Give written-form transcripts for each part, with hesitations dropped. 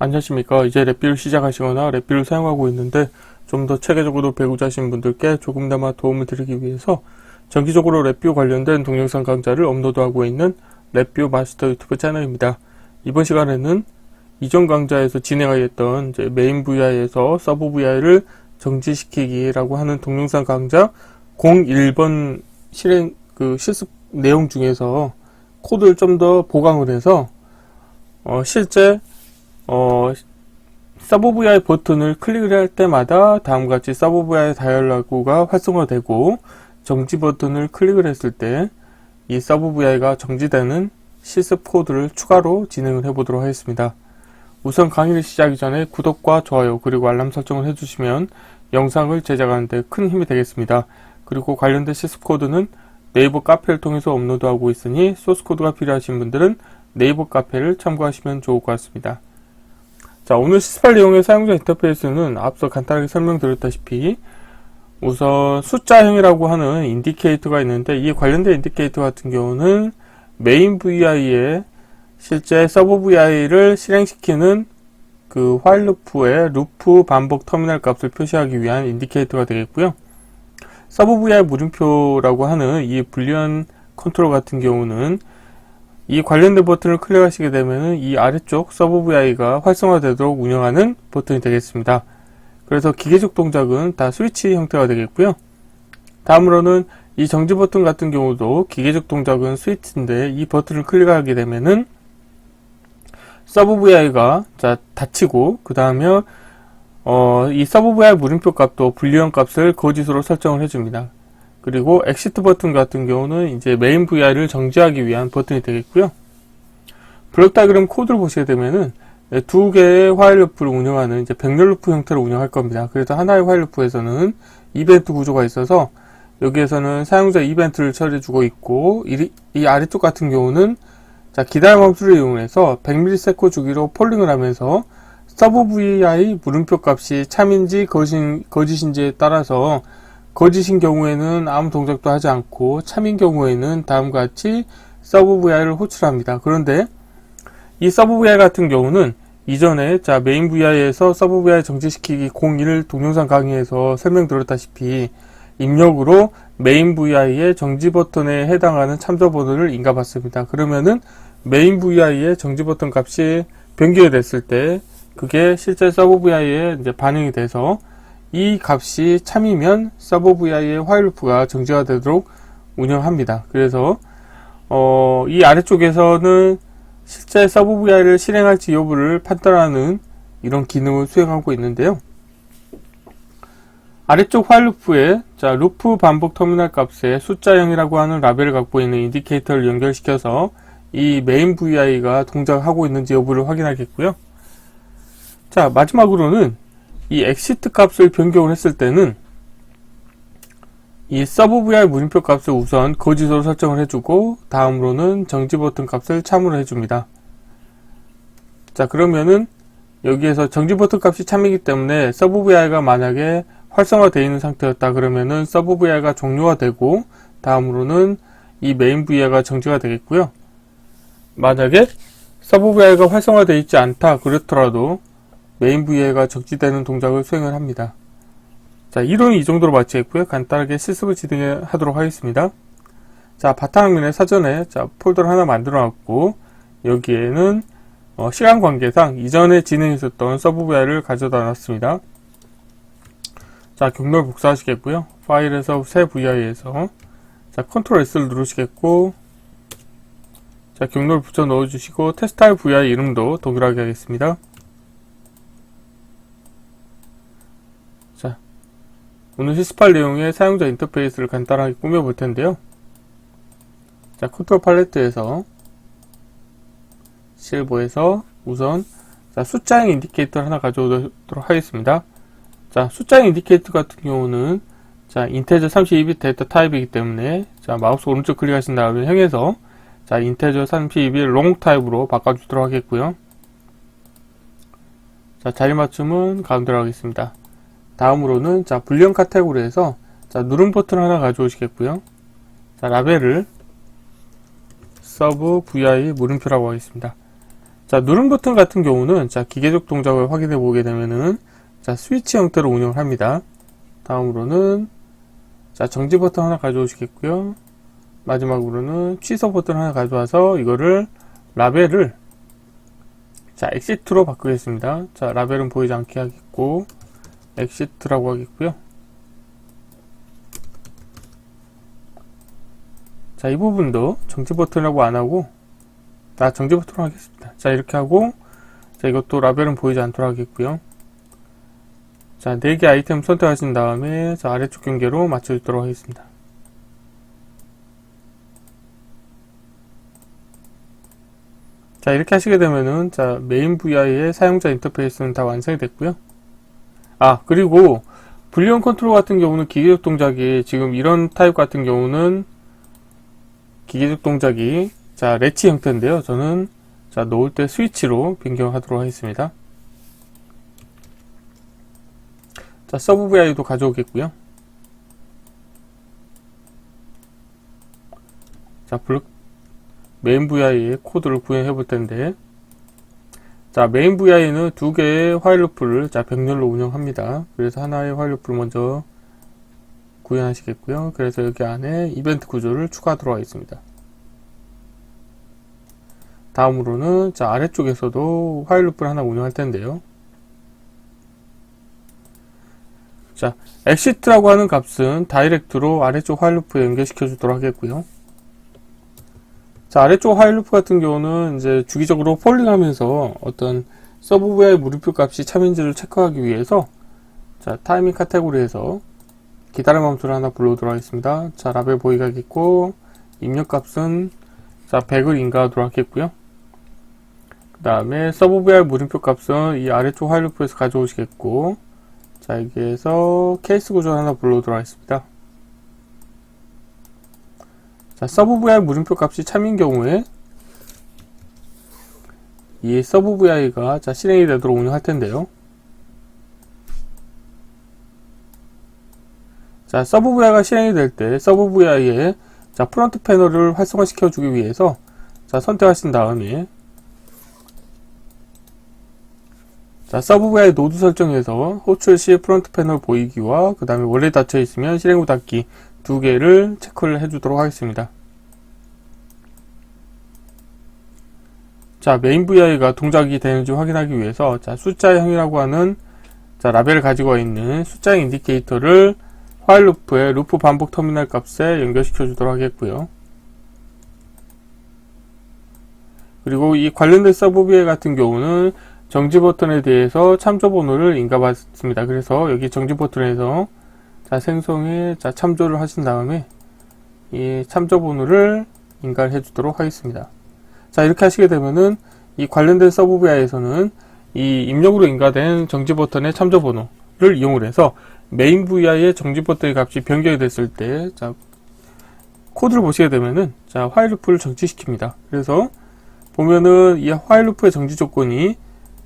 안녕하십니까. 이제 랩비를 시작하시거나 랩비를 사용하고 있는데 좀 더 체계적으로 배우자 하신 분들께 조금나마 도움을 드리기 위해서 정기적으로 랩뷰 관련된 동영상 강좌를 업로드하고 있는 랩뷰 마스터 유튜브 채널입니다. 이번 시간에는 이전 강좌에서 진행하였던 메인 VI에서 서브 VI를 정지시키기라고 하는 동영상 강좌 01번 실습 내용 중에서 코드를 좀 더 보강을 해서 실제 서브 VI 버튼을 클릭을 할 때마다 다음같이 서브 VI 다이얼로그가 활성화되고 정지 버튼을 클릭을 했을 때 이 서브 VI가 정지되는 실습 코드를 추가로 진행을 해보도록 하겠습니다. 우선 강의를 시작하기 전에 구독과 좋아요 그리고 알람 설정을 해주시면 영상을 제작하는 데 큰 힘이 되겠습니다. 그리고 관련된 실습 코드는 네이버 카페를 통해서 업로드하고 있으니 소스 코드가 필요하신 분들은 네이버 카페를 참고하시면 좋을 것 같습니다. 자, 오늘 실습할 내용의 사용자 인터페이스는 앞서 간단하게 설명드렸다시피 우선 숫자형이라고 하는 인디케이터가 있는데 이 관련된 인디케이터 같은 경우는 메인 VI에 실제 서브 VI를 실행시키는 그 while 루프의 루프 반복 터미널 값을 표시하기 위한 인디케이터가 되겠고요. 서브 VI 물음표라고 하는 이 불리언 컨트롤 같은 경우는 이 관련된 버튼을 클릭하시게 되면 이 아래쪽 서브 VI가 활성화되도록 운영하는 버튼이 되겠습니다. 그래서 기계적 동작은 다 스위치 형태가 되겠고요. 다음으로는 이 정지 버튼 같은 경우도 기계적 동작은 스위치인데 이 버튼을 클릭하게 되면은 서브 VI가 닫히고 그 다음에 이 서브 VI 물음표 값도 불리언 값을 거짓으로 설정을 해줍니다. 그리고 엑시트 버튼 같은 경우는 이제 메인 VI를 정지하기 위한 버튼이 되겠고요. 블록 다이그램 코드를 보시게 되면은 두 개의 화일 루프를 운영하는 이제 백렬 루프 형태로 운영할 겁니다. 그래서 하나의 화일 루프에서는 이벤트 구조가 있어서 여기에서는 사용자 이벤트를 처리해주고 있고 이 아래쪽 같은 경우는 기다림 함수를 이용해서 100ms 주기로 폴링을 하면서 서브 VI 물음표 값이 참인지 거짓인지에 따라서 거짓인 경우에는 아무 동작도 하지 않고 참인 경우에는 다음과 같이 서브 VI를 호출합니다. 그런데 이 서브 VI 같은 경우는 이전에 메인 VI에서 서브 VI 정지시키기 01 동영상 강의에서 설명드렸다시피 입력으로 메인 VI의 정지 버튼에 해당하는 참조 번호를 인가받습니다. 그러면은 메인 VI의 정지 버튼 값이 변경이 됐을 때 그게 실제 서브 VI에 이제 반영이 돼서 이 값이 참이면 서브 VI의 while 루프가 정지가 되도록 운영합니다. 그래서 이 아래쪽에서는 실제 서브 VI를 실행할지 여부를 판단하는 이런 기능을 수행하고 있는데요. 아래쪽 while 루프에 루프 반복 터미널 값에 숫자 0이라고 하는 라벨을 갖고 있는 인디케이터를 연결시켜서 이 메인 VI가 동작하고 있는지 여부를 확인하겠고요. 자, 마지막으로는 이 exit 값을 변경을 했을 때는 이 서브 VI 물음표 값을 우선 거짓으로 설정을 해주고 다음으로는 정지 버튼 값을 참으로 해줍니다. 자, 그러면은 여기에서 정지 버튼 값이 참이기 때문에 서브 VI가 만약에 활성화되어 있는 상태였다 그러면은 서브 VI가 종료가 되고 다음으로는 이 메인 VI가 정지가 되겠고요. 만약에 서브 VI가 활성화되어 있지 않다 그렇더라도 메인 VI가 정지되는 동작을 수행을 합니다. 자, 이론은 이 정도로 마치겠고요. 간단하게 실습을 진행하도록 하겠습니다. 자, 바탕화면에 사전에 폴더를 하나 만들어 놨고 여기에는 시간 관계상 이전에 진행했었던 서브 VI를 가져다 놨습니다. 자, 경로를 복사하시겠고요. 파일에서 새 VI에서 컨트롤 S를 누르시겠고 경로를 붙여 넣어주시고 테스트할 VI 이름도 동일하게 하겠습니다. 오늘 실습할 내용의 사용자 인터페이스를 간단하게 꾸며볼 텐데요. 자, 컨트롤 팔레트에서 실버에서 우선 숫자형 인디케이터를 하나 가져오도록 하겠습니다. 자, 숫자형 인디케이터 같은 경우는 인테저 32빗 데이터 타입이기 때문에 마우스 오른쪽 클릭하신 다음에 형에서 인테저 32빗 롱 타입으로 바꿔주도록 하겠고요. 자리 맞춤은 가운데로 하겠습니다. 다음으로는 불리언 카테고리에서 누름 버튼 하나 가져오시겠고요. 라벨을 서브 VI 물음표라고 하겠습니다. 자, 누른 버튼 같은 경우는 자, 기계적 동작을 확인해 보게 되면은 자, 스위치 형태로 운영을 합니다. 다음으로는 자, 정지 버튼 하나 가져오시겠고요. 마지막으로는 취소 버튼 하나 가져와서 이거를 라벨을 자, 엑시트로 바꾸겠습니다. 자, 라벨은 보이지 않게 하겠고 엑시트라고 하겠고요. 자, 이 부분도 정지 버튼이라고 안 하고 정지 버튼으로 하겠습니다. 자, 이렇게 하고 자, 이것도 라벨은 보이지 않도록 하겠고요. 자, 4개 아이템 선택하신 다음에 자, 아래쪽 경계로 맞춰주도록 하겠습니다. 자, 이렇게 하시게 되면은 자, 메인 VI의 사용자 인터페이스는 다 완성이 됐고요. 그리고 불리언 컨트롤 같은 경우는 기계적 동작이 지금 이런 타입 같은 경우는 기계적 동작이 자, 레치 형태인데요. 저는 자, 놓을 때 스위치로 변경하도록 하겠습니다. 자, 서브 VI도 가져오겠고요. 자, 메인 VI의 코드를 구현해 볼 텐데, 자, 메인 VI는 2개의 화일 루프를 자, 병렬로 운영합니다. 그래서 하나의 화일 루프를 먼저 구현하시겠고요. 그래서 여기 안에 이벤트 구조를 추가하도록 하겠습니다. 다음으로는 자, 아래쪽에서도 화일 루프를 하나 운영할 텐데요. 자, exit라고 하는 값은 다이렉트로 아래쪽 화일 루프에 연결시켜 주도록 하겠고요. 자, 아래쪽 화일 루프 같은 경우는 이제 주기적으로 폴링하면서 어떤 서브 VI 물음표 값이 참인지를 체크하기 위해서 자, 타이밍 카테고리에서 기다림 함수를 하나 불러오도록 하겠습니다. 자, 라벨 보이게 하겠고 입력 값은 자, 100을 인가하도록 하겠고요. 그 다음에 서브 VI 물음표 값은 이 아래쪽 화일 루프에서 가져오시겠고, 자, 여기에서 케이스 구조 하나 불러오도록 하겠습니다. 자, 서브 VI 물음표 값이 참인 경우에 이 서브 VI가 자, 실행이 되도록 운영할 텐데요. 자, 서브 VI가 실행이 될 때 서브 VI의 자, 프론트 패널을 활성화 시켜주기 위해서 자, 선택하신 다음에 자, 서브 VI 노드 설정에서 호출 시 프론트 패널 보이기와 그 다음에 원래 닫혀 있으면 실행 후 닫기 2개를 체크를 해주도록 하겠습니다. 자, 메인 VI가 동작이 되는지 확인하기 위해서 자, 숫자형이라고 하는 자, 라벨을 가지고 있는 숫자형 인디케이터를 화일 루프의 루프 반복 터미널 값에 연결시켜 주도록 하겠고요. 그리고 이 관련된 서브 VI 같은 경우는 정지 버튼에 대해서 참조 번호를 인가받습니다. 그래서 여기 정지 버튼에서 자, 생성에 자, 참조를 하신 다음에 이 참조 번호를 인가를 해주도록 하겠습니다. 자, 이렇게 하시게 되면은 이 관련된 서브 VI에서는 이 입력으로 인가된 정지 버튼의 참조 번호를 이용을 해서 메인 VI의 정지 버튼의 값이 변경이 됐을 때 자, 코드를 보시게 되면은 자, 화일 루프를 정지시킵니다. 그래서 보면은 이 화일 루프의 정지 조건이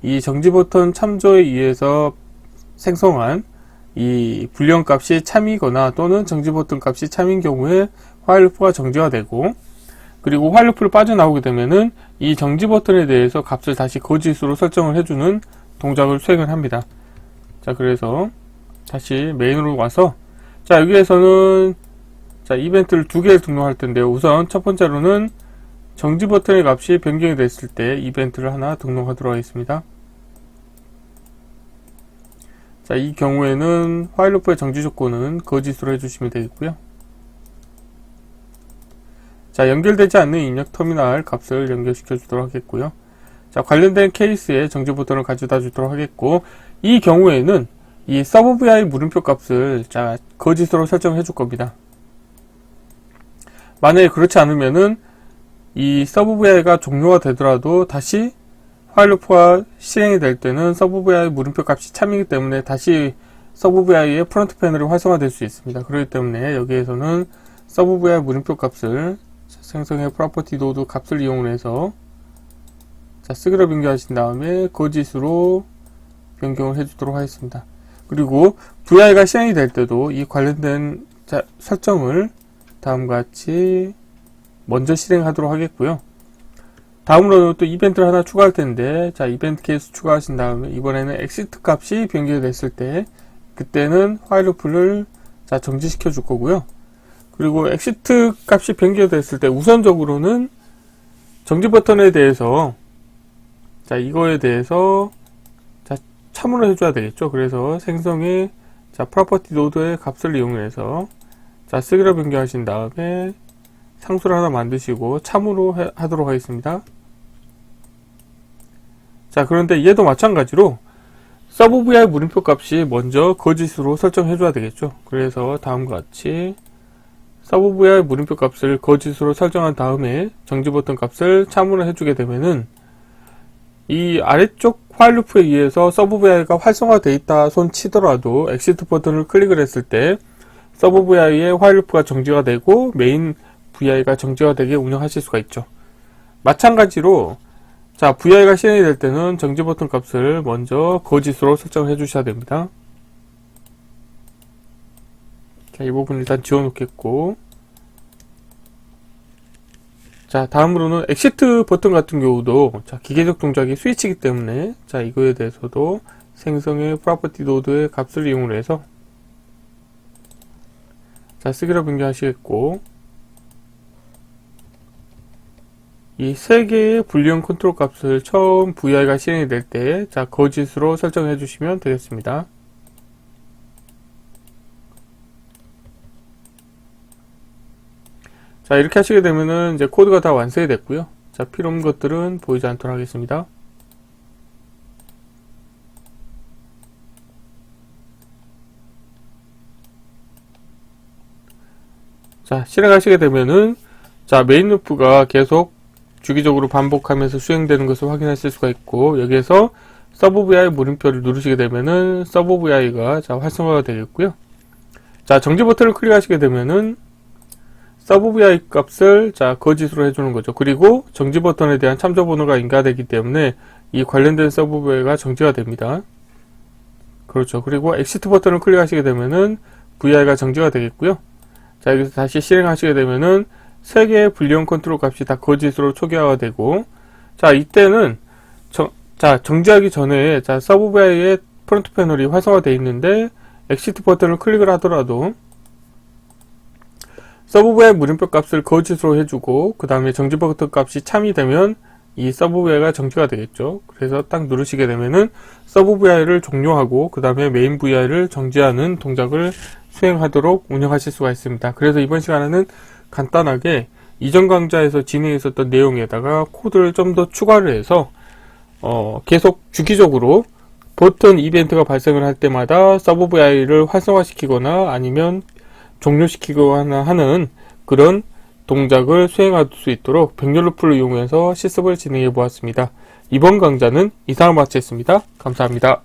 이 정지 버튼 참조에 의해서 생성한 이 불리언 값이 참이거나 또는 정지 버튼 값이 참인 경우에 화일 루프가 정지가 되고, 그리고 화일 루프를 빠져나오게 되면은 이 정지 버튼에 대해서 값을 다시 거짓으로 설정을 해주는 동작을 수행을 합니다. 자, 그래서 다시 메인으로 와서 자, 여기에서는 자, 이벤트를 2개를 등록할 텐데요. 우선 첫 번째로는 정지 버튼의 값이 변경이 됐을 때 이벤트를 하나 등록하도록 하겠습니다. 자, 이 경우에는 화일 루프의 정지 조건은 거짓으로 해주시면 되겠고요. 자, 연결되지 않는 입력 터미널 값을 연결시켜 주도록 하겠고요. 자, 관련된 케이스에 정지 버튼을 가져다 주도록 하겠고, 이 경우에는 이 서브 VI 물음표 값을 자, 거짓으로 설정해 줄 겁니다. 만약에 그렇지 않으면은 이 서브 VI가 종료가 되더라도 다시 화일 루프가 실행이 될 때는 서브 VI 물음표 값이 참이기 때문에 다시 서브 VI의 프론트 패널이 활성화될 수 있습니다. 그렇기 때문에 여기에서는 서브 VI 물음표 값을 생성의 프로퍼티 노드 값을 이용해서 자, 쓰기로 변경하신 다음에 거짓으로 변경을 해주도록 하겠습니다. 그리고 VI가 실행이 될 때도 이 관련된 자, 설정을 다음과 같이 먼저 실행하도록 하겠고요. 다음으로 또 이벤트를 하나 추가할 텐데, 자, 이벤트 케이스 추가하신 다음에 이번에는 exit 값이 변경이 됐을 때 그때는 while loop를 자, 정지시켜 줄 거고요. 그리고 exit 값이 변경이 됐을 때 우선적으로는 정지 버튼에 대해서 자, 이거에 대해서 자, 참으로 해줘야 되겠죠. 그래서 생성의 자, property node의 값을 이용해서 자, 쓰기로 변경하신 다음에 상수를 하나 만드시고 참으로 하도록 하겠습니다. 자, 그런데 얘도 마찬가지로 서브vi 물음표 값이 먼저 거짓으로 설정해 줘야 되겠죠. 그래서 다음과 같이 서브vi 물음표 값을 거짓으로 설정한 다음에 정지 버튼 값을 참으로 해주게 되면은 이 아래쪽 while loop에 의해서 서브vi가 활성화되어 있다 손 치더라도 exit 버튼을 클릭을 했을 때 서브vi의 while loop가 정지가 되고 메인 vi가 정지가 되게 운영하실 수가 있죠. 마찬가지로 자, vi가 실행이 될 때는 정지 버튼 값을 먼저 거짓으로 설정을 해 주셔야 됩니다. 자, 이 부분 일단 지워 놓겠고, 자, 다음으로는 exit 버튼 같은 경우도 자, 기계적 동작이 스위치이기 때문에 자, 이거에 대해서도 생성의 property node의 값을 이용을 해서 자, 쓰기로 변경하시겠고, 이 세 개의 불리언 컨트롤 값을 처음 vi가 실행이 될 때, 자, 거짓으로 설정해 주시면 되겠습니다. 자, 이렇게 하시게 되면은 이제 코드가 다 완성이 됐고요. 자, 필요 없는 것들은 보이지 않도록 하겠습니다. 자, 실행하시게 되면은 자, 메인 루프가 계속 주기적으로 반복하면서 수행되는 것을 확인하실 수가 있고, 여기에서 서브vi 물음표를 누르시게 되면은 서브vi가 자, 활성화가 되겠고요. 자, 정지 버튼을 클릭하시게 되면은 서브vi 값을 자, 거짓으로 해주는 거죠. 그리고 정지 버튼에 대한 참조 번호가 인가되기 때문에 이 관련된 서브vi가 정지가 됩니다. 그렇죠. 그리고 exit 버튼을 클릭하시게 되면은 vi가 정지가 되겠고요. 자, 여기서 다시 실행하시게 되면은 세 개의 불리언 컨트롤 값이 다 거짓으로 초기화가 되고, 자, 이때는 자, 정지하기 전에 자, 서브vi의 프론트 패널이 활성화되어 있는데 exit 버튼을 클릭을 하더라도 서브vi 물음표 값을 거짓으로 해주고 그 다음에 정지 버튼 값이 참이 되면 이 서브vi가 정지가 되겠죠. 그래서 딱 누르시게 되면은 서브vi를 종료하고 그 다음에 메인 vi를 정지하는 동작을 수행하도록 운영하실 수가 있습니다. 그래서 이번 시간에는 간단하게 이전 강좌에서 진행했었던 내용에다가 코드를 좀 더 추가를 해서 계속 주기적으로 버튼 이벤트가 발생을 할 때마다 서브vi를 활성화시키거나 아니면 종료시키거나 하는 그런 동작을 수행할 수 있도록 병렬 루프를 이용해서 실습을 진행해 보았습니다. 이번 강좌는 이상을 마치겠습니다. 감사합니다.